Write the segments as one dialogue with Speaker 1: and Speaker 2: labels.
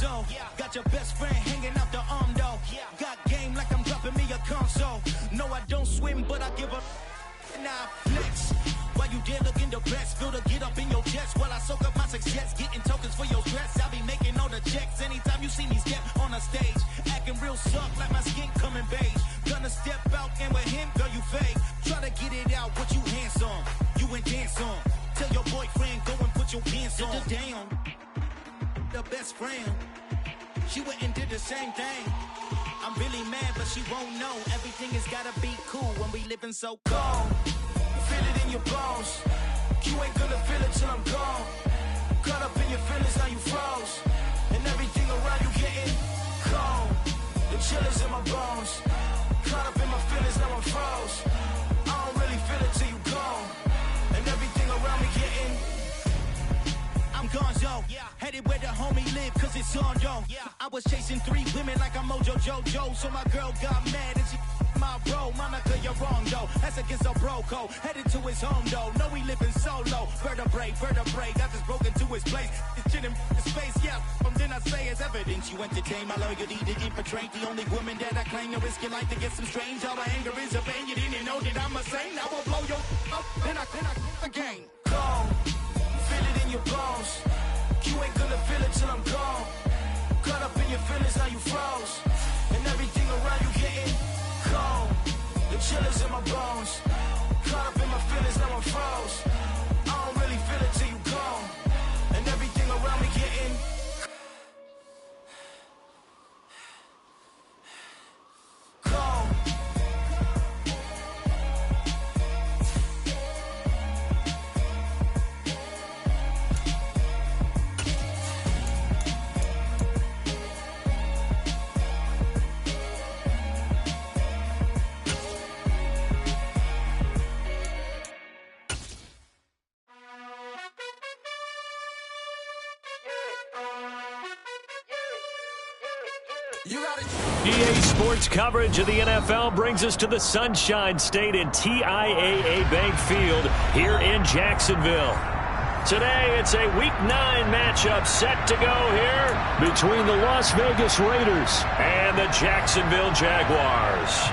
Speaker 1: zone. Got your best friend hanging out the arm though. Got game like I'm dropping me a console. No, I don't swim, but I give a nah flex. While you there looking the best, feel the get up in your chest while I soak up my success, getting tokens for your dress. I be making all the checks anytime you see me step on a stage, acting real soft like my skin coming beige. Gonna step out and with him, girl, you fake. Try to get it out, what you hands on, you and dance on. Tell your boyfriend go and put your pants on. Down, the best friend, she went and did the same thing. I'm really mad, but she won't know. Everything has gotta be cool when we living so cold. Feel it in your bones. You ain't gonna feel it till I'm gone. Caught up in your feelings, now you froze. And everything around you getting cold. The chill is in my bones. Caught up in my feelings, now I'm froze. I don't really feel it till you gone. And everything around me getting I'm gonzo, headed where the homie live, cause it's on, yo. I was chasing 3 women like I'm Mojo Jojo, so my girl got mad and she my bro. Monica, you're wrong, though. That's against a bro code. Headed to his home, though. No, he living solo. Vertebrae, got this broken to his place. It's chin in his face, yeah. From then I say it's evidence. You entertain my loyalty to infiltrate. The only woman that I claim to risk your life to get some strange. All my anger is a pain. You didn't know that I'm a saint. I will blow your up, then I again. Go. Feel it in your bones. You ain't gonna feel it till I'm gone. Caught up in your feelings, now you froze. And everything around you getting cold. The chill is in my bones. Caught up in my feelings, now I'm froze. I don't really feel it till you gone. And everything around me getting cold.
Speaker 2: EA Sports coverage of the NFL brings us to the Sunshine State and TIAA Bank Field here in Jacksonville. Today, it's a Week 9 matchup set to go here between the Las Vegas Raiders and the Jacksonville Jaguars.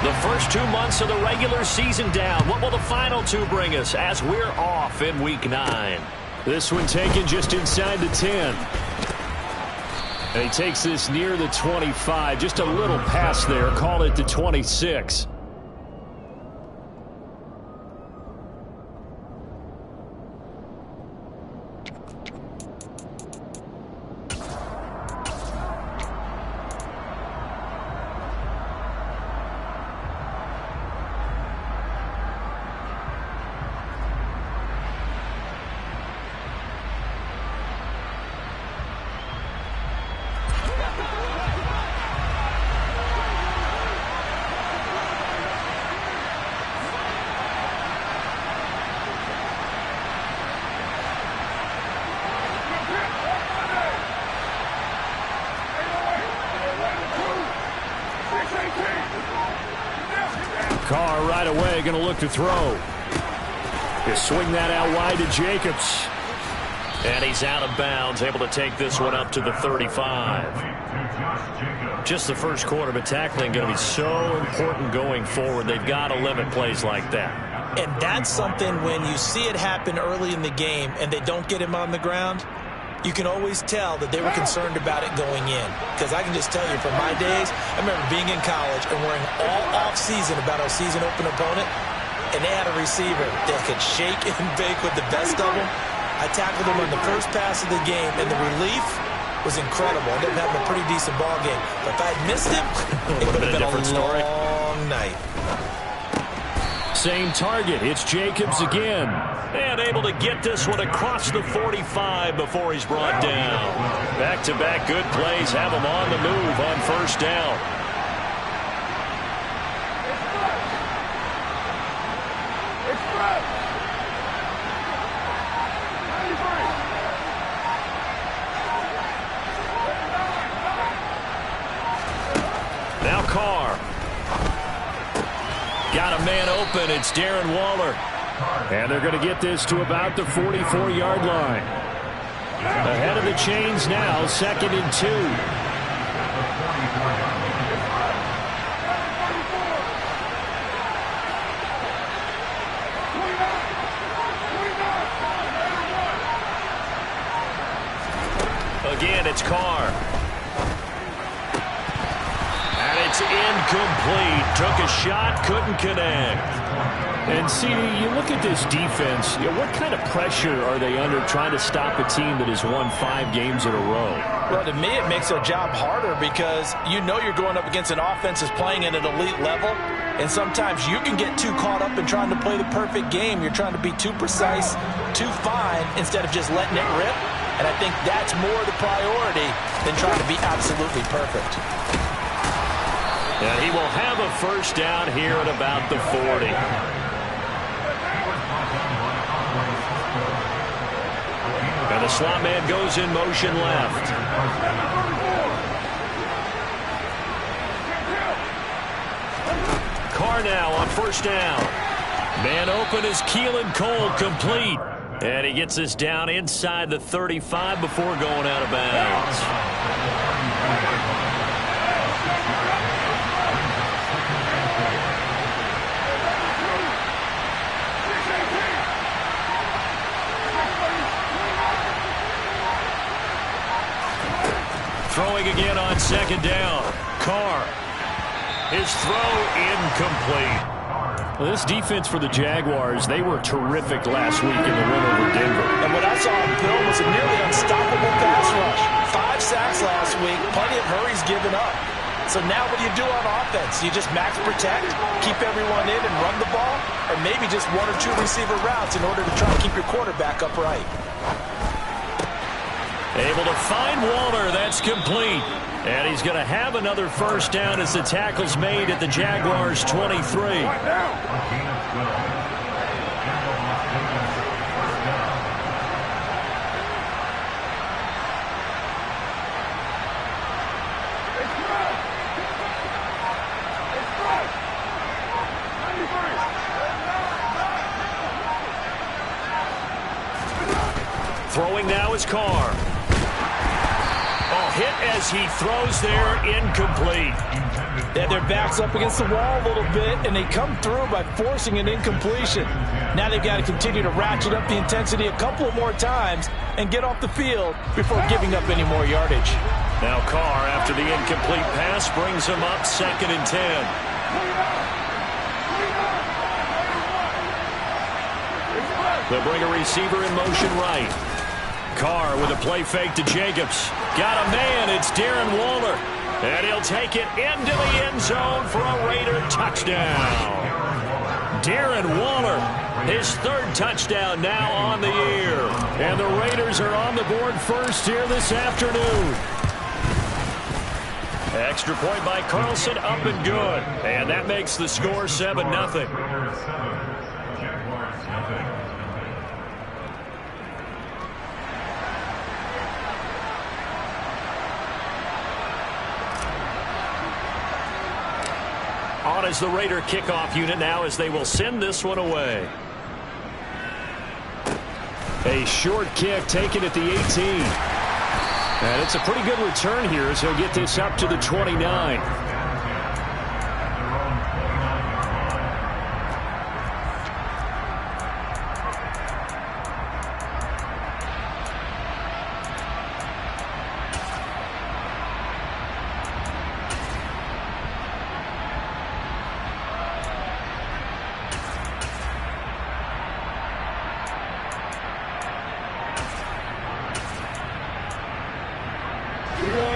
Speaker 2: The first 2 months of the regular season down. What will the final 2 bring us as we're off in Week 9?
Speaker 3: This one taken just inside the 10. And he takes this near the 25. Just a little pass there. Call it the 26. Carr right away going to look to throw. Just swing that out wide to Jacobs.
Speaker 2: And he's out of bounds, able to take this one up to the 35. Just the first quarter, but tackling going to be so important going forward. They've got to limit plays like that.
Speaker 4: And that's something when you see it happen early in the game and they don't get him on the ground, you can always tell that they were concerned about it going in. Because I can just tell you from my days, I remember being in college and worrying all off-season about our season-open opponent, and they had a receiver that could shake and bake with the best of them. I tackled him on the first pass of the game, and the relief was incredible. I ended up having a pretty decent ball game. But if I had missed him, it would have been a long night.
Speaker 3: Same target. It's Jacobs again.
Speaker 2: And able to get this one across the 45 before he's brought down. Back-to-back good plays have him on the move on first down. Got a man open. It's Darren Waller.
Speaker 3: And they're going to get this to about the 44-yard line. Ahead of the chains now, 2nd and 2.
Speaker 2: Again, it's Carr. And it's incomplete. Took a shot, couldn't connect.
Speaker 3: And, CD, you look at this defense, what kind of pressure are they under trying to stop a team that has won 5 games in a row?
Speaker 4: Well, to me, it makes their job harder because you know you're going up against an offense that's playing at an elite level, and sometimes you can get too caught up in trying to play the perfect game. You're trying to be too precise, too fine, instead of just letting it rip. And I think that's more the priority than trying to be absolutely perfect.
Speaker 2: And he will have a first down here at about the 40. And the slot man goes in motion left. Carr now on first down. Man open is Keelan Cole, complete. And he gets this down inside the 35 before going out of bounds. Throwing again on 2nd down. Carr. His throw incomplete.
Speaker 3: Well, this defense for the Jaguars, they were terrific last week in the win over Denver.
Speaker 4: And what I saw on film was a nearly unstoppable pass rush. 5 sacks last week, plenty of hurries given up. So now what do you do on offense? You just max protect, keep everyone in and run the ball, or maybe just 1 or 2 receiver routes in order to try to keep your quarterback upright.
Speaker 2: Able to find Waller. That's complete. And he's going to have another first down as the tackle's made at the Jaguars' 23. Throwing now is Carr. Hit as he throws there, incomplete.
Speaker 4: Yeah, their back's up against the wall a little bit, and they come through by forcing an incompletion. Now they've got to continue to ratchet up the intensity a couple of more times and get off the field before giving up any more yardage.
Speaker 2: Now Carr, after the incomplete pass, brings him up 2nd and 10. They'll bring a receiver in motion right. Carr with a play fake to Jacobs. Got a man. It's Darren Waller. And he'll take it into the end zone for a Raider touchdown. Darren Waller, his 3rd touchdown now on the year. And the Raiders are on the board first here this afternoon. Extra point by Carlson, up and good. And that makes the score 7-0. On as the Raider kickoff unit now as they will send this one away.
Speaker 3: A short kick taken at the 18. And it's a pretty good return here as he'll get this up to the 29.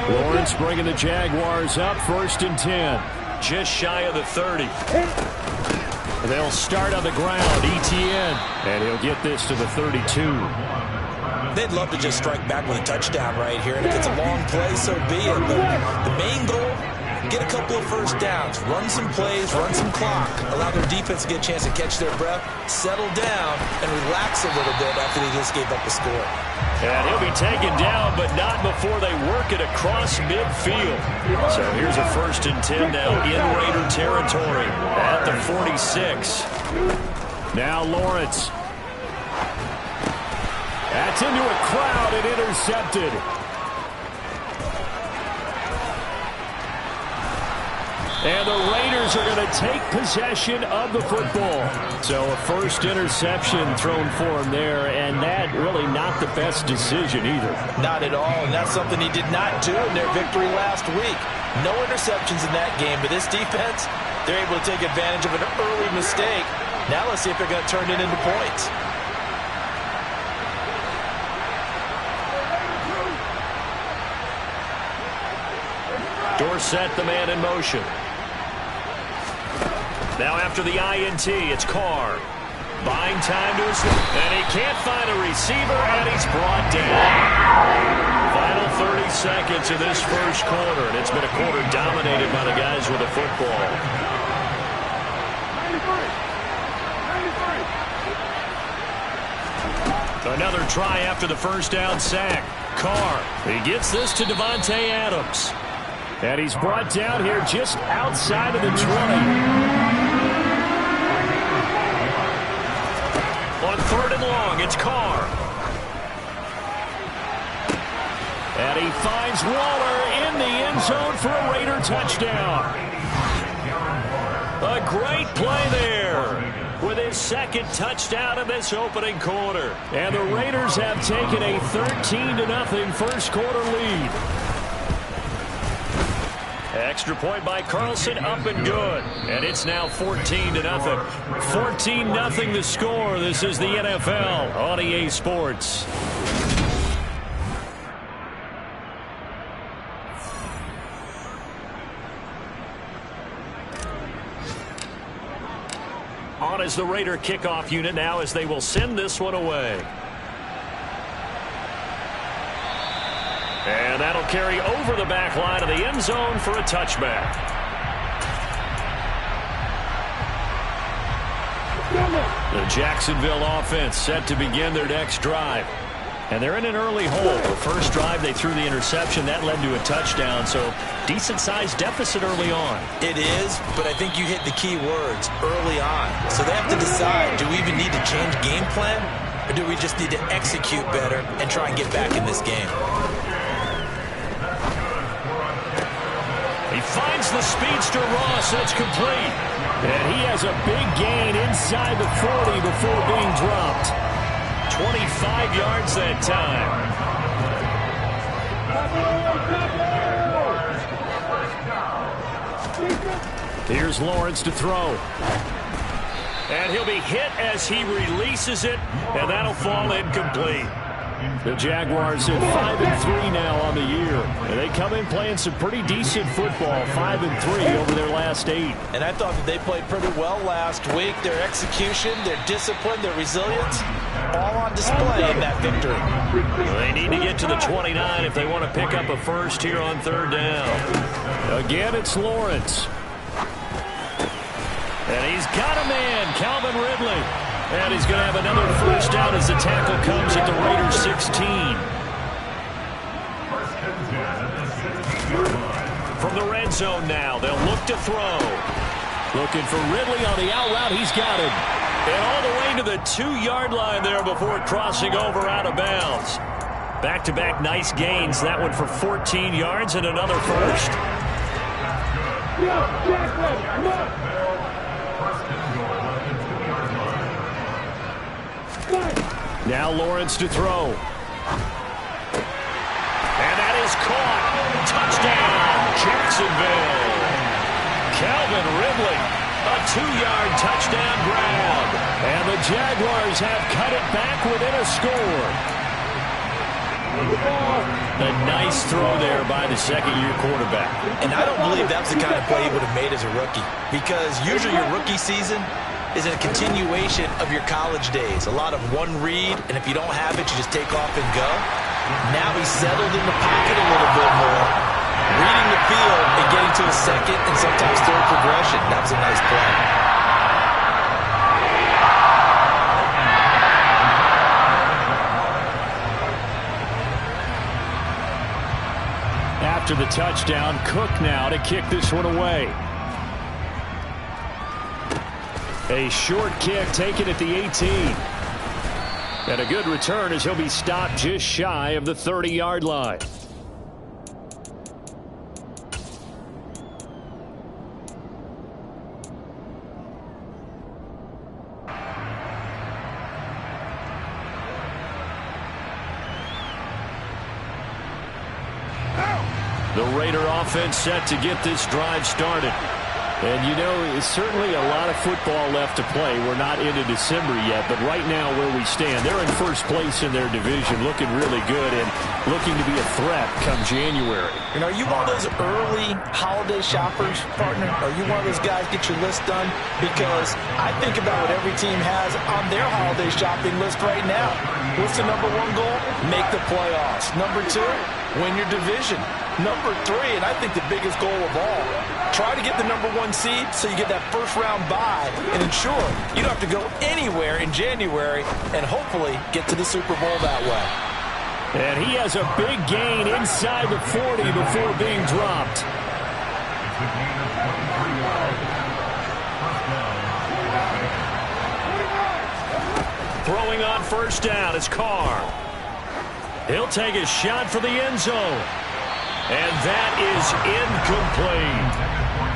Speaker 3: Lawrence bringing the Jaguars up 1st and 10.
Speaker 2: Just shy of the 30.
Speaker 3: They'll start on the ground. ETN. And he'll get this to the 32.
Speaker 4: They'd love to just strike back with a touchdown right here. And if it's a long play, so be it. But the main goal, get a couple of first downs, run some plays, run some clock, allow their defense to get a chance to catch their breath, settle down, and relax a little bit after they just gave up a score.
Speaker 2: And he'll be taken down, but not before they work it across midfield. So here's a 1st and 10 now in Raider territory at the 46.
Speaker 3: Now Lawrence. That's into a crowd and intercepted. And the Raiders are going to take possession of the football. So a first interception thrown for him there, and that really not the best decision either.
Speaker 4: Not at all, and that's something he did not do in their victory last week. No interceptions in that game, but this defense, they're able to take advantage of an early mistake. Now let's see if they're going to turn it into points.
Speaker 2: Dorsett, the man in motion. Now after the INT, it's Carr. Buying time to his left. And he can't find a receiver, and he's brought down. Final 30 seconds of this first quarter, and it's been a quarter dominated by the guys with the football. Another try after the first down sack. Carr, he gets this to Devontae Adams.
Speaker 3: And he's brought down here just outside of the 20.
Speaker 2: On 3rd and long, it's Carr.
Speaker 3: And he finds Waller in the end zone for a Raider touchdown.
Speaker 2: A great play there with his 2nd touchdown of this opening quarter.
Speaker 3: And the Raiders have taken a 13-0 first quarter lead.
Speaker 2: Extra point by Carlson, up and good. And it's now 14-0. 14-0 the score. This is the NFL on EA Sports. On is the Raider kickoff unit now as they will send this one away. And that'll carry over the back line of the end zone for a touchback. The Jacksonville offense set to begin their next drive. And they're in an early hole. The first drive, they threw the interception. That led to a touchdown, so decent-sized deficit early on.
Speaker 4: It is, but I think you hit the key words, early on. So they have to decide, do we even need to change game plan, or do we just need to execute better and try and get back in this game?
Speaker 2: He finds the speedster Ross, and it's complete.
Speaker 3: And he has a big gain inside the 40 before being dropped.
Speaker 2: 25 yards that time.
Speaker 3: Here's Lawrence to throw.
Speaker 2: And he'll be hit as he releases it, and that'll fall incomplete.
Speaker 3: The Jaguars at 5-3 now on the year. And they come in playing some pretty decent football, 5-3 over their last 8.
Speaker 4: And I thought that they played pretty well last week. Their execution, their discipline, their resilience, all on display in that victory.
Speaker 2: They need to get to the 29 if they want to pick up a first here on 3rd down.
Speaker 3: Again, it's Lawrence.
Speaker 2: And he's got a man, Calvin Ridley. And he's going to have another first down as the tackle comes at the Raiders 16. From the red zone now, they'll look to throw.
Speaker 3: Looking for Ridley on the out route. He's got it.
Speaker 2: And all the way to the 2-yard line there before crossing over out of bounds. Back-to-back nice gains. That one for 14 yards and another first.
Speaker 3: Now Lawrence to throw.
Speaker 2: And that is caught. Touchdown, Jacksonville. Calvin Ridley, a 2-yard touchdown grab.
Speaker 3: And the Jaguars have cut it back within a score.
Speaker 2: A nice throw there by the second-year quarterback.
Speaker 4: And I don't believe that's the kind of play he would have made as a rookie, because usually your rookie season is a continuation of your college days. A lot of one read, and if you don't have it, you just take off and go. Now he's settled in the pocket a little bit more, Reading the field and getting to a second and sometimes third progression. That was a nice play.
Speaker 3: After the touchdown, Cook now to kick this one away. A short kick taken at the 18. And a good return as he'll be stopped just shy of the 30-yard line. The Raider offense set to get this drive started. And, you know, it's certainly a lot of football left to play. We're not into December yet, but right now where we stand, they're in first place in their division, looking really good and looking to be a threat come January.
Speaker 4: And are you one of those early holiday shoppers, partner? Are you one of those guys get your list done? Because I think about what every team has on their holiday shopping list right now. What's the number one goal? Make the playoffs. Number two, win your division. Number three, and I think the biggest goal of all, try to get the number one seed so you get that first round bye and ensure you don't have to go anywhere in January and hopefully get to the Super Bowl that way.
Speaker 3: And he has a big gain inside the 40 before being dropped. Throwing on first down is Carr. He'll take a shot for the end zone. And that is incomplete.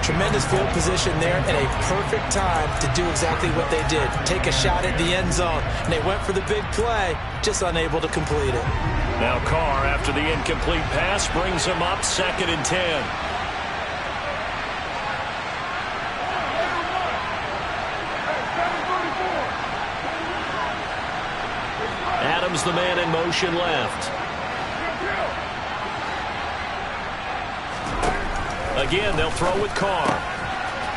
Speaker 4: Tremendous field position there and a perfect time to do exactly what they did. Take a shot at the end zone. And they went for the big play, just unable to complete it.
Speaker 3: Now Carr, after the incomplete pass, brings him up 2nd and 10. Adams, the man in motion left. Again, they'll throw with Carr.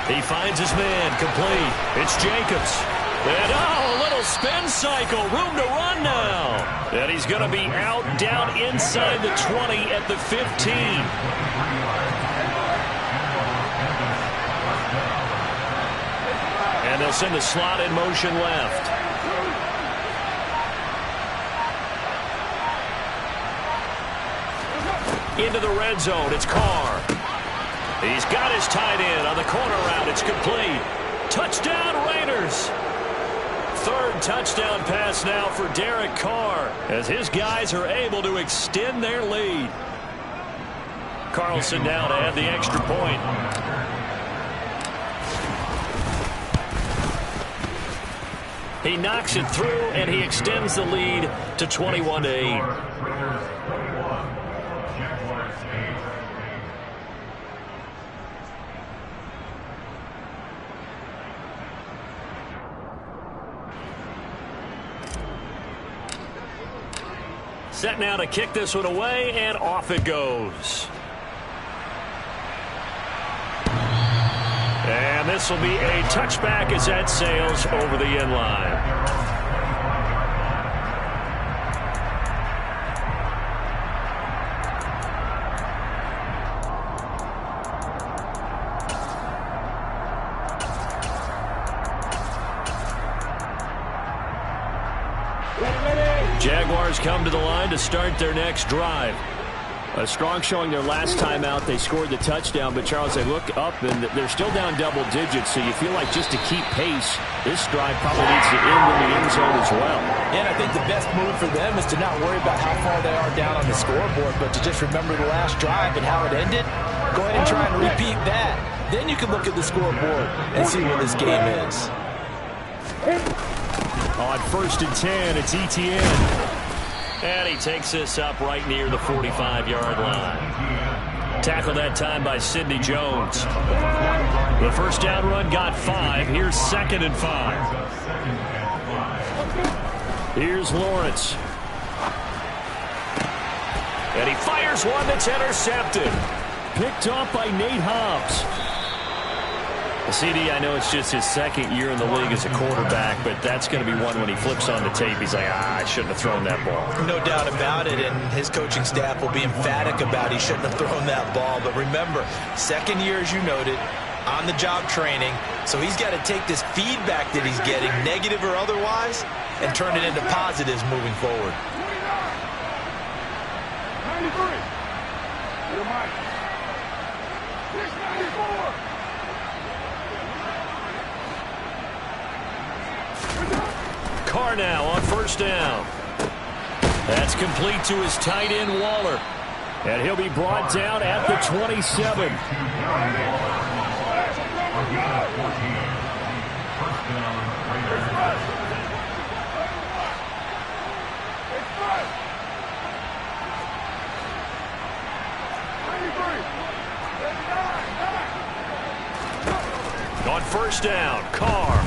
Speaker 3: He finds his man, complete. It's Jacobs. And, a little spin cycle. Room to run now. And he's going to be out down inside the 20 at the 15. And they'll send the slot in motion left. Into the red zone, it's Carr. He's got his tight end on the corner route. It's complete. Touchdown, Raiders. Third touchdown pass now for Derek Carr as his guys are able to extend their lead. Carlson now to add the extra point. He knocks it through, and he extends the lead to 21-8. Set now to kick this one away, and off it goes. And this will be a touchback as that sails over the end line. Jaguars come to the line to start their next drive. A strong showing their last time out. They scored the touchdown, but Charles, they look up and they're still down double digits, so you feel like just to keep pace, this drive probably needs to end in the end zone as well.
Speaker 4: And I think the best move for them is to not worry about how far they are down on the scoreboard, but to just remember the last drive and how it ended. Go ahead and try and repeat that. Then you can look at the scoreboard and see where this game is.
Speaker 3: On 1st and 10, it's Etienne. And he takes this up right near the 45-yard line. Tackled that time by Sidney Jones. The first down run got 5. Here's 2nd and 5. Here's Lawrence. And he fires one that's intercepted. Picked off by Nate Hobbs.
Speaker 2: CD, I know it's just his second year in the league as a quarterback, but that's going to be one when he flips on the tape. He's like, I shouldn't have thrown that ball.
Speaker 4: No doubt about it, and his coaching staff will be emphatic about he shouldn't have thrown that ball. But remember, second year, as you noted, on-the-job training, so he's got to take this feedback that he's getting, negative or otherwise, and turn it into positives moving forward.
Speaker 5: 93. Your mic. 694.
Speaker 2: Carr now on first down. That's complete to his tight end, Waller. And he'll be brought down at the 27. On first down, Carr.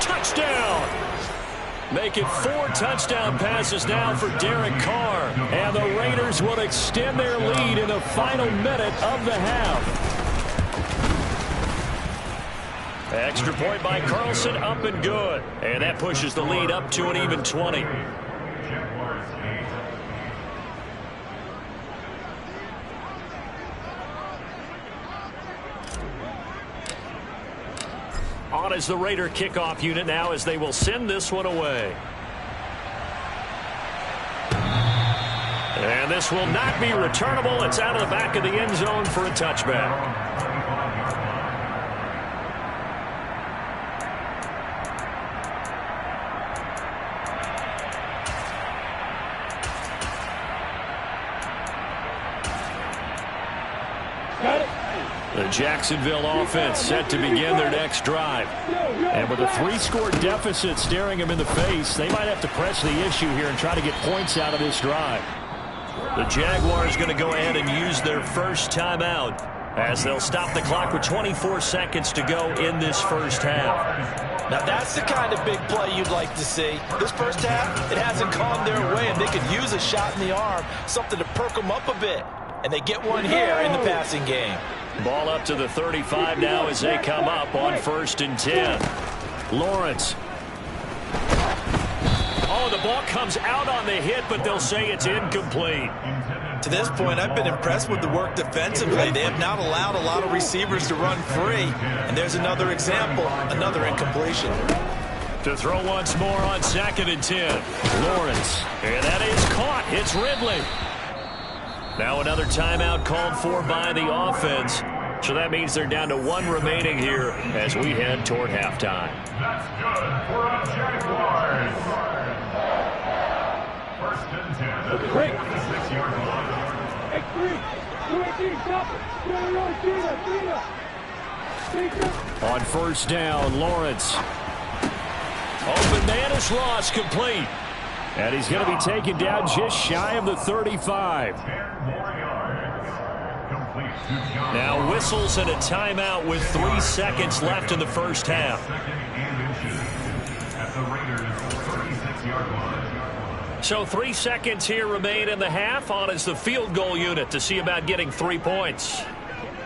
Speaker 2: Touchdown! Make it 4 touchdown passes now for Derek Carr. And the Raiders will extend their lead in the final minute of the half. Extra point by Carlson, up and good. And that pushes the lead up to an even 20. On is the Raider kickoff unit now as they will send this one away. And this will not be returnable. It's out of the back of the end zone for a touchback. The Jacksonville offense set to begin their next drive. And with a 3-score deficit staring them in the face, they might have to press the issue here and try to get points out of this drive. The Jaguars going to go ahead and use their first timeout as they'll stop the clock with 24 seconds to go in this first half.
Speaker 4: Now that's the kind of big play you'd like to see. This first half, it hasn't gone their way, and they could use a shot in the arm, something to perk them up a bit. And they get one here in the passing game.
Speaker 2: Ball up to the 35 now as they come up on first and 10. Lawrence. Oh, the ball comes out on the hit, but they'll say it's incomplete.
Speaker 4: To this point, I've been impressed with the work defensively. They have not allowed a lot of receivers to run free. And there's another example, another incompletion.
Speaker 2: To throw once more on second and 10. Lawrence. And that is caught. It's Ridley. Now another timeout called for by the offense. So that means they're down to 1 remaining here as we head toward halftime.
Speaker 5: That's good for a Jaguars. First and 10. Okay, great. 46-yard line.
Speaker 2: On first down, Lawrence. Open man is lost, complete. And he's going to be taken down just shy of the 35. Now whistles and a timeout with 3 seconds left in the first half. So 3 seconds here remain in the half. On is the field goal unit to see about getting 3 points.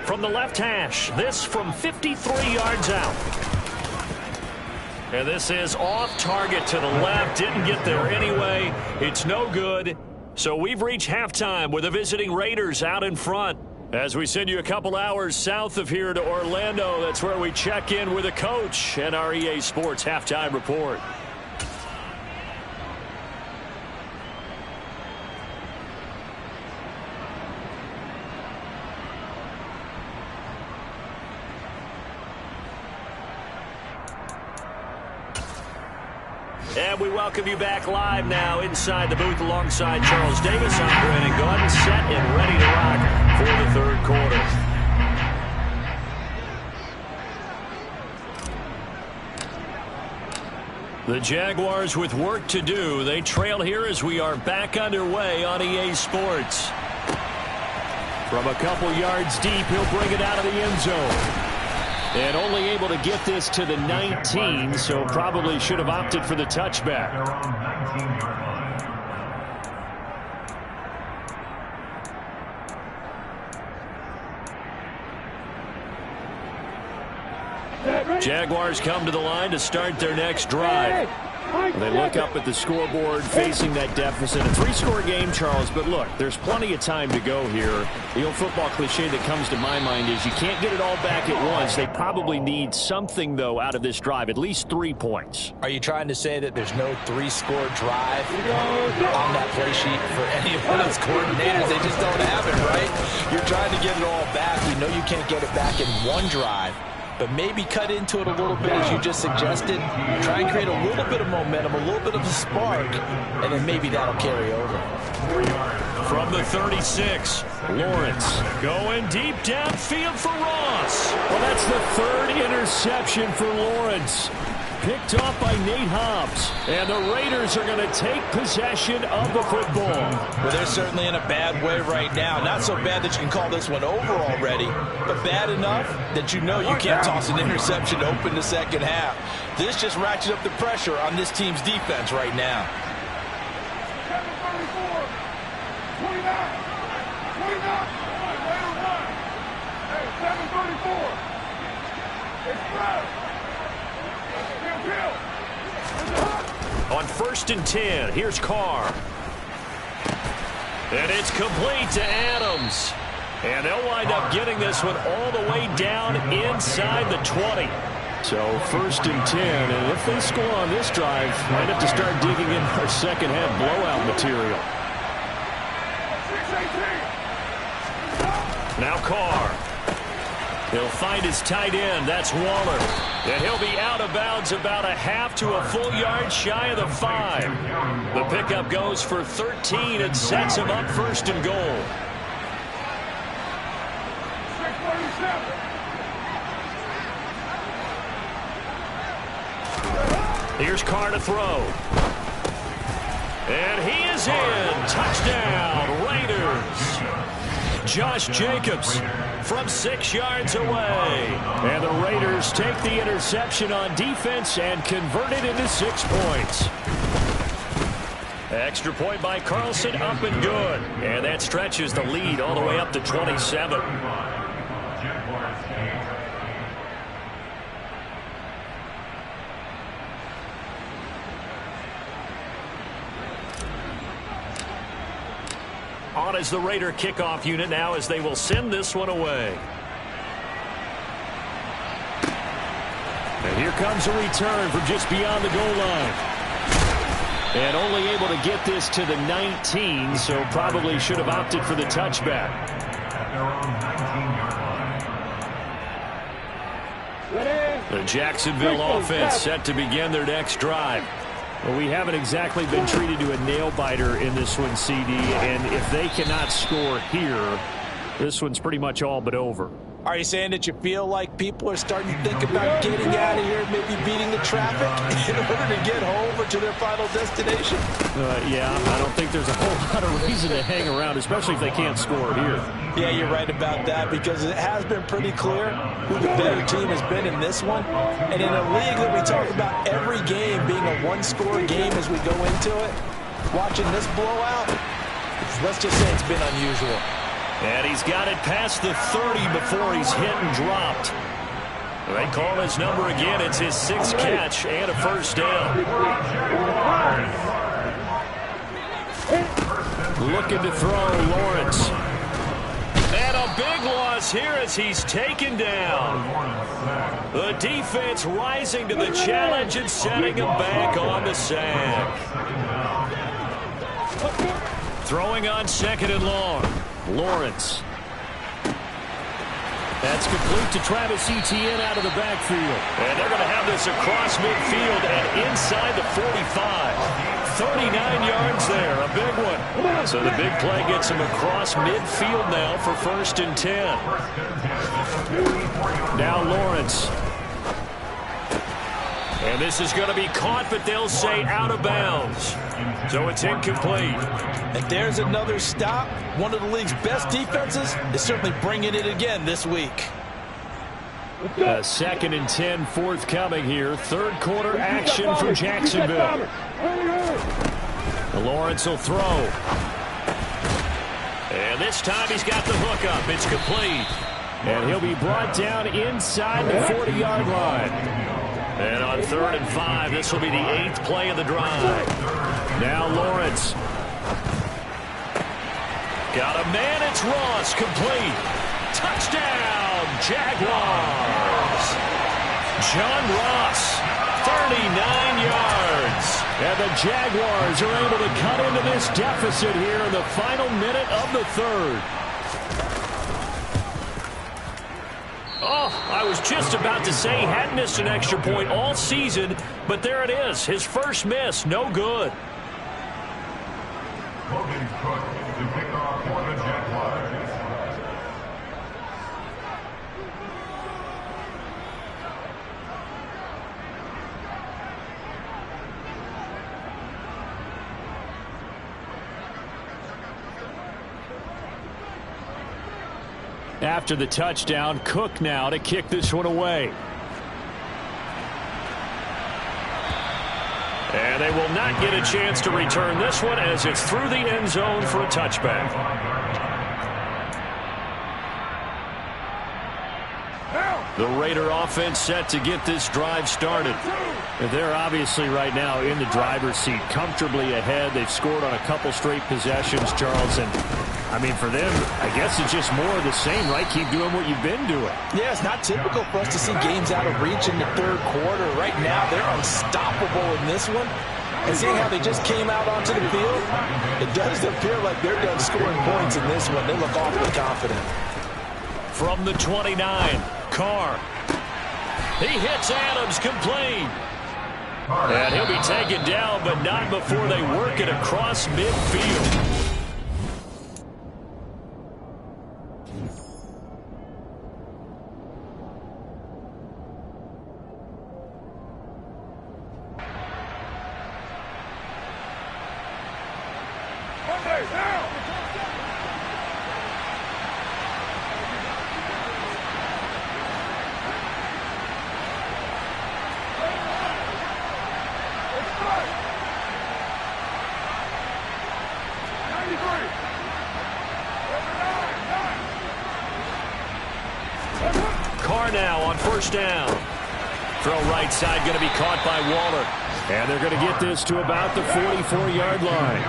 Speaker 2: From the left hash, this from 53 yards out. And this is off target to the left. Didn't get there anyway. It's no good. So we've reached halftime with the visiting Raiders out in front. As we send you a couple hours south of here to Orlando, that's where we check in with the coach and our EA Sports halftime report. And we welcome you back live now inside the booth alongside Charles Davis. I'm Brandon Gordon, set and ready to rock for the third quarter. The Jaguars with work to do. They trail here as we are back underway on EA Sports. From a couple yards deep, he'll bring it out of the end zone. And only able to get this to the 19, so probably should have opted for the touchback. Jaguars come to the line to start their next drive. They look up at the scoreboard facing that deficit. A 3-score game, Charles, but look, there's plenty of time to go here. The old football cliche that comes to my mind is you can't get it all back at once. They probably need something, though, out of this drive, at least 3 points.
Speaker 4: Are you trying to say that there's no 3-score drive on that play sheet for any of those coordinators? They just don't have it, right? You're trying to get it all back. You know you can't get it back in one drive. But maybe cut into it a little bit, as you just suggested. Try and create a little bit of momentum, a little bit of a spark, and then maybe that'll carry over.
Speaker 2: From the 36, Lawrence going deep downfield for Ross. Well, that's the 3rd interception for Lawrence. Picked off by Nate Hobbs. And the Raiders are going to take possession of the football.
Speaker 4: Well, they're certainly in a bad way right now. Not so bad that you can call this one over already, but bad enough that you know you can't toss an interception to open the second half. This just ratchets up the pressure on this team's defense right now.
Speaker 5: 734. It's close.
Speaker 2: On 1st and 10, here's Carr. And it's complete to Adams. And they'll wind up getting this one all the way down inside the 20. So 1st and 10, and if they score on this drive, might have to start digging in our second half blowout material. Now Carr. He'll find his tight end. That's Waller. And he'll be out of bounds about a half to a full yard shy of the 5. The pickup goes for 13 and sets him up 1st and goal. Here's Carr to throw. And he is in. Touchdown, Raiders. Josh Jacobs from 6 yards away. And the Raiders take the interception on defense and convert it into 6 points. Extra point by Carlson, up and good. And that stretches the lead all the way up to 27. On as the Raider kickoff unit now as they will send this one away. And here comes a return from just beyond the goal line. And only able to get this to the 19, so probably should have opted for the touchback. The Jacksonville offense set to begin their next drive. Well, we haven't exactly been treated to a nail-biter in this one, CD, and if they cannot score here, this one's pretty much all but over.
Speaker 4: Are you saying that you feel like people are starting to think about getting out of here, maybe beating the traffic in order to get home or to their final destination?
Speaker 2: Yeah, I don't think there's a whole lot of reason to hang around, especially if they can't score here.
Speaker 4: Yeah, you're right about that, because it has been pretty clear who the better team has been in this one. And in a league that we talk about every game being a one-score game as we go into it, watching this blowout, let's just say it's been unusual.
Speaker 2: And he's got it past the 30 before he's hit and dropped. They call his number again. It's his 6th catch and a first down. Looking to throw, Lawrence. And a big loss here as he's taken down. The defense rising to the challenge and setting him back on the sack. Throwing on 2nd and long. Lawrence. That's complete to Travis Etienne out of the backfield. And they're going to have this across midfield and inside the 45. 39 yards there, a big one. So the big play gets him across midfield now for 1st and 10. Now Lawrence. And this is going to be caught, but they'll say out of bounds. So it's incomplete.
Speaker 4: And there's another stop. One of the league's best defenses is certainly bringing it again this week.
Speaker 2: 2nd and 10 forthcoming here. 3rd quarter action from Jacksonville. Lawrence will throw. And this time he's got the hook up. It's complete.
Speaker 3: And he'll be brought down inside the 40-yard line.
Speaker 2: And on 3rd and 5, this will be the 8th play of the drive.
Speaker 3: Now Lawrence.
Speaker 2: Got a man, it's Ross, complete. Touchdown, Jaguars. John Ross, 39 yards.
Speaker 3: And the Jaguars are able to cut into this deficit here in the final minute of the 3rd.
Speaker 2: Oh, I was just about to say he hadn't missed an extra point all season, but there it is. His first miss, no good.
Speaker 3: After the touchdown, Cook now to kick this one away.
Speaker 2: And they will not get a chance to return this one as it's through the end zone for a touchback.
Speaker 3: The Raider offense set to get this drive started. They're obviously right now in the driver's seat, comfortably ahead. They've scored on a couple straight possessions, Charles. And, I mean, for them, I guess it's just more of the same, right? Keep doing what you've been doing.
Speaker 4: Yeah, it's not typical for us to see games out of reach in the 3rd quarter. Right now, they're unstoppable in this one. And seeing how they just came out onto the field, it does appear like they're done scoring points in this one. They look awfully confident.
Speaker 2: From the 29, Carr. He hits Adams, complete. And he'll be taken down, but not before they work it across midfield. Now on 1st down. Throw right side going to be caught by Waller.
Speaker 3: And they're going to get this to about the 44-yard line.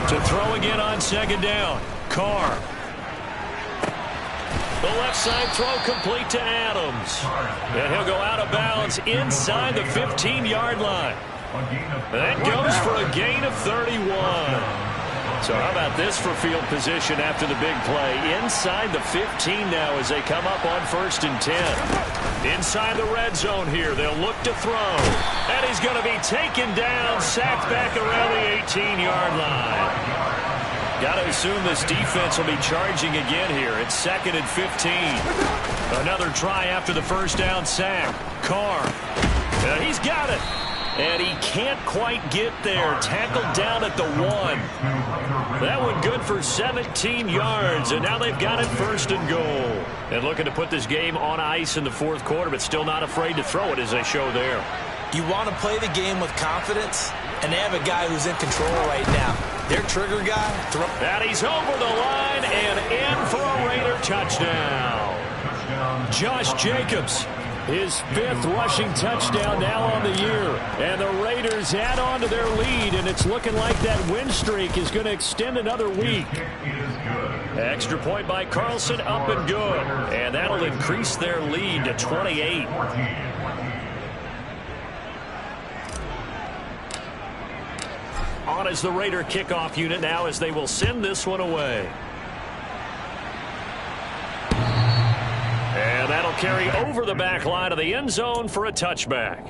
Speaker 2: To throw again on 2nd down. Carr. The left side throw complete to Adams. And he'll go out of bounds inside the 15-yard line. That goes for a gain of 31. So how about this for field position after the big play? Inside the 15 now as they come up on 1st and 10. Inside the red zone here. They'll look to throw. And he's going to be taken down, sacked back around the 18-yard line. Got to assume this defense will be charging again here. It's 2nd and 15. Another try after the 1st down sack. Carr. He's got it. And he can't quite get there. Tackled down at the 1. That one good for 17 yards. And now they've got it 1st and goal. And looking to put this game on ice in the 4th quarter, but still not afraid to throw it as they show there.
Speaker 4: You want to play the game with confidence, and they have a guy who's in control right now. Their trigger guy.
Speaker 2: And he's over the line and in for a Raider touchdown.
Speaker 3: Josh Jacobs. His 5th rushing touchdown now on the year. And the Raiders add on to their lead, and it's looking like that win streak is going to extend another week.
Speaker 2: Extra point by Carlson, up and good. And that'll increase their lead to 28. On is the Raider kickoff unit now as they will send this one away. And that'll carry over the back line of the end zone for a touchback.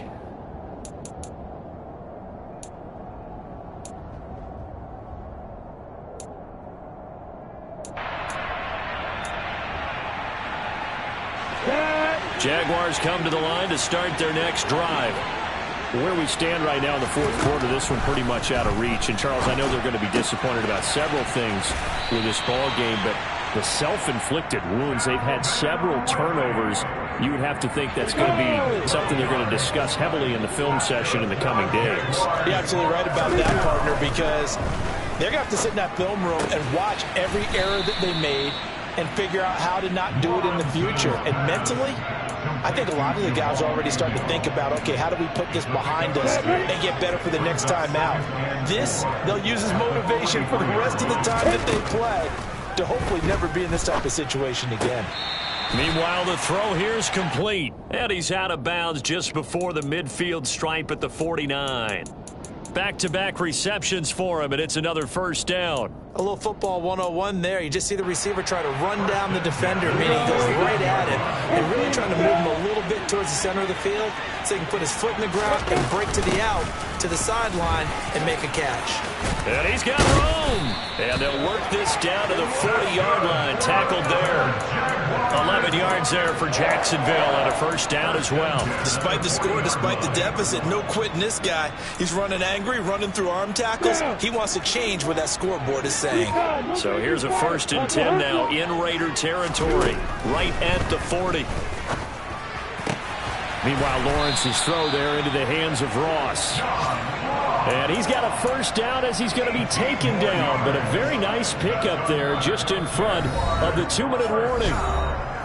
Speaker 2: Jaguars come to the line to start their next drive.
Speaker 3: Where we stand right now in the 4th quarter, this one pretty much out of reach. And, Charles, I know they're going to be disappointed about several things with this ball game, but the self-inflicted wounds, they've had several turnovers you would have to think that's going to be something they're going to discuss heavily in the film session in the coming days.
Speaker 4: You're absolutely right about that, partner, because they're going to have to sit in that film room and watch every error that they made and figure out how to not do it in the future. And mentally, I think a lot of the guys are already starting to think about, okay, how do we put this behind us and get better for the next time out? This, they'll use as motivation for the rest of the time that they play to hopefully never be in this type of situation again.
Speaker 2: Meanwhile, the throw here is complete, and he's out of bounds just before the midfield stripe at the 49. Back-to-back receptions for him, and it's another first down.
Speaker 4: A little football 101 there. You just see the receiver try to run down the defender, meaning he goes right at him and really trying to move him a little bit towards the center of the field so he can put his foot in the ground and break to the out, to the sideline, and make a catch.
Speaker 2: And he's got room. And they'll work this down to the 40-yard line. Tackled there. 11 yards there for Jacksonville and a first down as well.
Speaker 4: Despite the score, despite the deficit, no quitting this guy. He's running angry, running through arm tackles. He wants to change what that scoreboard is saying.
Speaker 2: So here's a 1st and 10 now in Raider territory, right at the 40.
Speaker 3: Meanwhile, Lawrence's throw there into the hands of Ross. And he's got a first down as he's going to be taken down. But a very nice pickup there just in front of the 2-minute warning.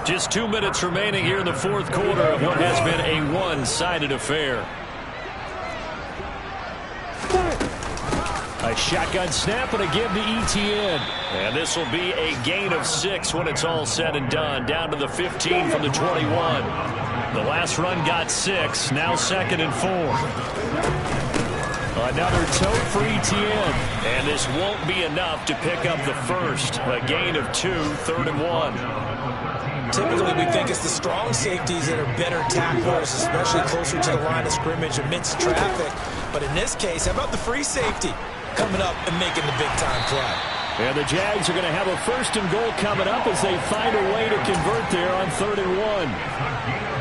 Speaker 2: Just 2 minutes remaining here in the fourth quarter of what has been a one-sided affair.
Speaker 3: A shotgun snap and a give to ETN.
Speaker 2: And this will be a gain of 6 when it's all said and done. Down to the 15 from the 21. The last run got 6. Now 2nd and 4.
Speaker 3: Another tote for ETN.
Speaker 2: And this won't be enough to pick up the first. A gain of 2, 3rd and 1.
Speaker 4: Typically, we think it's the strong safeties that are better tacklers, especially closer to the line of scrimmage amidst traffic. But in this case, how about the free safety coming up and making the big-time play?
Speaker 3: And the Jags are going to have a 1st and goal coming up as they find a way to convert there on 3rd and 1.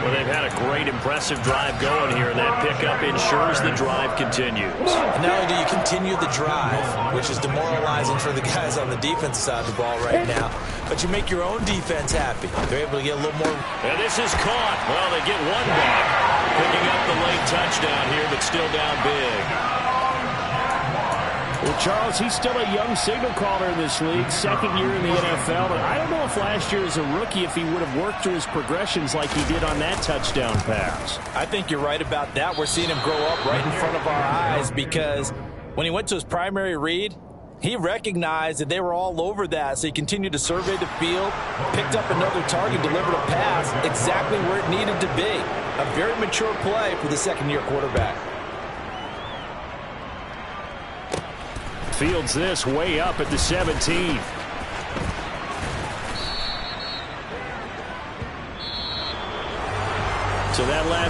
Speaker 2: Well, they've had a great, impressive drive going here, and that pickup ensures the drive continues.
Speaker 4: Not only do you continue the drive, which is demoralizing for the guys on the defensive side of the ball right now, but you make your own defense happy. They're able to get a little more.
Speaker 2: And this is caught. Well, they get one back, picking up the late touchdown here, but still down big.
Speaker 3: Well, Charles, he's still a young signal caller in this league, 2nd year in the NFL. But I don't know if last year as a rookie, if he would have worked through his progressions like he did on that touchdown pass.
Speaker 4: I think you're right about that. We're seeing him grow up right in front of our eyes because when he went to his primary read, he recognized that they were all over that, so he continued to survey the field, picked up another target, delivered a pass exactly where it needed to be. A very mature play for the 2nd-year quarterback.
Speaker 3: Fields this way up at the 17. So that last